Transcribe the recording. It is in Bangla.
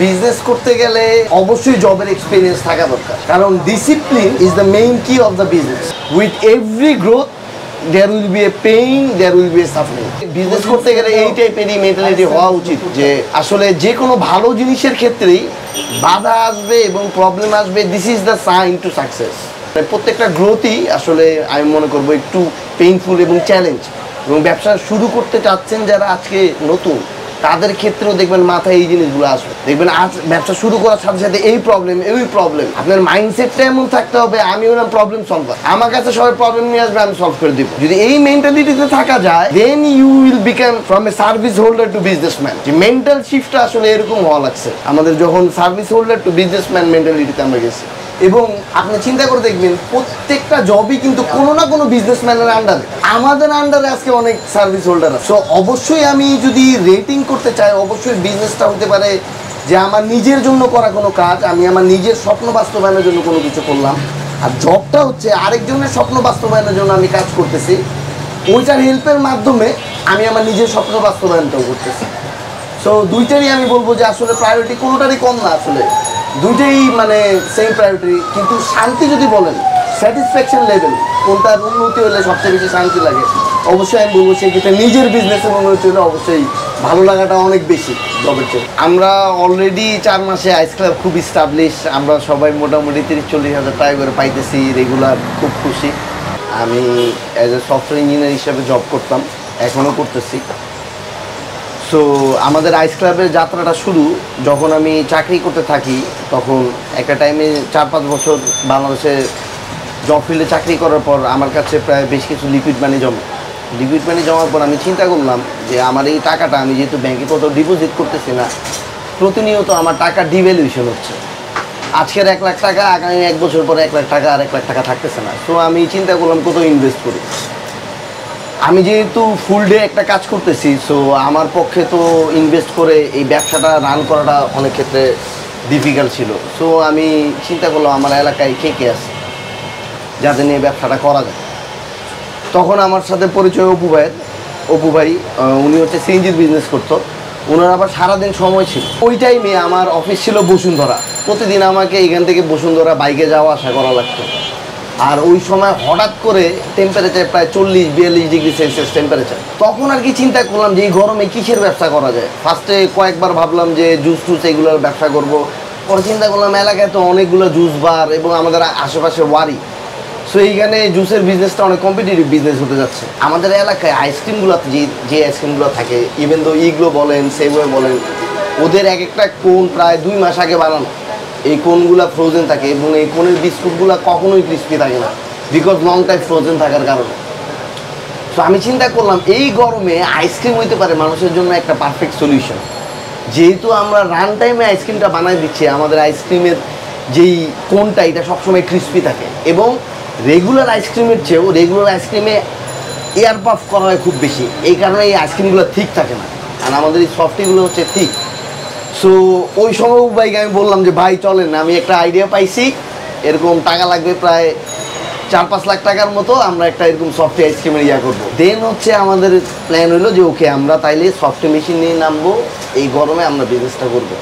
বিজনেস করতে গেলে অবশ্যই জবের এক্সপেরিয়েন্স থাকা দরকার, কারণ ডিসিপ্লিন ইজ দ্য মেইন কি of the business. With every growth there will be a pain, there will be a suffering. Business করতে গেলে এই টাইপেরই মেন্টালিটি হওয়া উচিত যে আসলে যে কোনো ভালো জিনিসের ক্ষেত্রেই বাধা আসবে এবং প্রবলেম আসবে, this is the sign to success. প্রত্যেকটা গ্রোথই আসলে আমি মনে করবো একটু পেইনফুল এবং চ্যালেঞ্জ। এবং ব্যবসা শুরু করতে চাচ্ছেন যারা আজকে নতুন, তাদের ক্ষেত্রেও দেখবেন মাথায় এই জিনিসগুলো আসবে। দেখবেন আজ ব্যবসা শুরু করার সাথে সাথে এই প্রবলেম ওই প্রবলেম, আপনার মাইন্ডসেটটা এমন থাকতে হবে আমি হলাম প্রবলেম সলভার, আমার কাছে সবাই প্রবলেম নিয়ে আসবে, আমি সলভ করে দিব। যদি এই মেন্টালিটিতে থাকা যায়, then you will become from a service holder to businessman. যে মেন্টাল শিফটটা আসলে এরকম হওয়া লাগছে আমাদের, যখন সার্ভিস হোল্ডার টু বিজনেসম্যান মেন্টালিটিতে আমরা গেছি। এবং আপনি চিন্তা করে দেখবেন প্রত্যেকটা জবই কিন্তু কোনো না কোনো বিজনেসম্যানের আন্ডারে, আমাদের আন্ডারে আজকে অনেক সার্ভিস হোল্ডার আছে। সো অবশ্যই আমি যদি রেটিং করতে চাই, অবশ্যই বিজনেসটা হতে পারে যে আমার নিজের জন্য করা কোনো কাজ, আমি আমার নিজের স্বপ্ন বাস্তবায়নের জন্য কোনো কিছু করলাম। আর জবটা হচ্ছে আরেকজনের স্বপ্ন বাস্তবায়নের জন্য আমি কাজ করতেছি, ওইটার হেল্পের মাধ্যমে আমি আমার নিজের স্বপ্ন বাস্তবায়নটাও করতেছি। সো দুইটারই আমি বলবো যে আসলে প্রায়োরিটি কোনোটারই কম না, আসলে দুইটাই মানে সেম প্রায়োরিটি। কিন্তু শান্তি যদি বলেন, স্যাটিসফ্যাকশন লেভেল কোনটার উন্নতি হলে সবচেয়ে বেশি শান্তি লাগে, অবশ্যই আমি বলবো সেক্ষেত্রে নিজের বিজনেসের উন্নতি হলে অবশ্যই ভালো লাগাটা অনেক বেশি জবের চেয়ে। আমরা অলরেডি 4 মাসে আইস ক্লাব খুব ইস্টাবলিশ, আমরা সবাই মোটামুটি 30-40 হাজার টাকা করে পাইতেছি রেগুলার, খুব খুশি। আমি অ্যাজ এ সফটওয়্যার ইঞ্জিনিয়ার হিসাবে জব করতাম, এখনও করতেছি। সো আমাদের আইস ক্লাবের যাত্রাটা শুরু যখন আমি চাকরি করতে থাকি, তখন একটা টাইমে 4-5 বছর বাংলাদেশে জব ফিল্ডে চাকরি করার পর আমার কাছে প্রায় বেশ কিছু লিকুইড মানি জমার পর আমি চিন্তা করলাম যে আমার এই টাকাটা আমি যেহেতু ব্যাংকে কোথাও ডিপোজিট করতেছি না, প্রতিনিয়ত আমার টাকা ডিভ্যালুয়েশন হচ্ছে। আজকের 1 লাখ টাকা আগামী 1 বছর পরে 1 লাখ টাকা আর 1 লাখ টাকা থাকতেছে না। সো আমি চিন্তা করলাম কোথাও ইনভেস্ট করি। আমি যেহেতু ফুল ডে একটা কাজ করতেছি, সো আমার পক্ষে তো ইনভেস্ট করে এই ব্যবসাটা রান করাটা অনেক ক্ষেত্রে ডিফিকাল্ট ছিল। সো আমি চিন্তা করলাম আমার এলাকায় কে আছে যাদের নিয়ে ব্যবসাটা করা যায়। তখন আমার সাথে পরিচয় অপু ভাই, উনি হচ্ছে সিএনজির বিজনেস করতো, ওনার আবার সারাদিন সময় ছিল। ওই টাইমে আমার অফিস ছিল বসুন্ধরা, প্রতিদিন আমাকে এখান থেকে বসুন্ধরা বাইকে যাওয়া আসা করা লাগতো। আর ওই সময় হঠাৎ করে টেম্পারেচার প্রায় 40-42 ডিগ্রি সেলসিয়াস টেম্পারেচার। তখন আর কি চিন্তা করলাম যে এই গরমে কিসের ব্যবসা করা যায়। ফার্স্টে কয়েকবার ভাবলাম যে জুস এগুলোর ব্যবসা করব। পরে চিন্তা করলাম এলাকায় তো অনেকগুলো জুস বার এবং আমাদের আশেপাশে ওয়ারি, সো এইখানে জুসের বিজনেসটা অনেক কম্পিটিটিভ বিজনেস হতে যাচ্ছে। আমাদের এলাকায় আইসক্রিমগুলোতে যে আইসক্রিমগুলো থাকে, ইভেন তো ইগলো বলেন সেবওয়ে বলেন, ওদের এক একটা কোন প্রায় 2 মাস আগে বানানো। এই কোনগুলো ফ্রোজেন থাকে এবং এই কোনের বিস্কুটগুলো কখনোই ক্রিস্পি থাকে না, বিকজ লং টাইম ফ্রোজেন থাকার কারণে। সো আমি চিন্তা করলাম এই গরমে আইসক্রিম হইতে পারে মানুষের জন্য একটা পারফেক্ট সলিউশন। যেহেতু আমরা রান টাইমে আইসক্রিমটা বানাই দিচ্ছি, আমাদের আইসক্রিমের যেই কোনটা এটা সবসময় ক্রিস্পি থাকে এবং রেগুলার আইসক্রিমের চেয়েও রেগুলার আইসক্রিমে এয়ার পাফ করা হয় খুব বেশি, এই কারণে এই আইসক্রিমগুলো ঠিক থাকে না। আর আমাদের এই সফটিগুলো হচ্ছে ঠিক। সো ওই সময় ভাইকে আমি বললাম যে ভাই চলেন, আমি একটা আইডিয়া পাইছি, এরকম টাকা লাগবে প্রায় 4-5 লাখ টাকার মতো, আমরা একটা এরকম সফটওয়্যার আইসক্রিমের করবো। দেন হচ্ছে আমাদের প্ল্যান হলো যে ওকে আমরা তাইলে সফটওয়্যার মেশিন নিয়ে নামবো, এই গরমে আমরা বিজনেসটা করবো।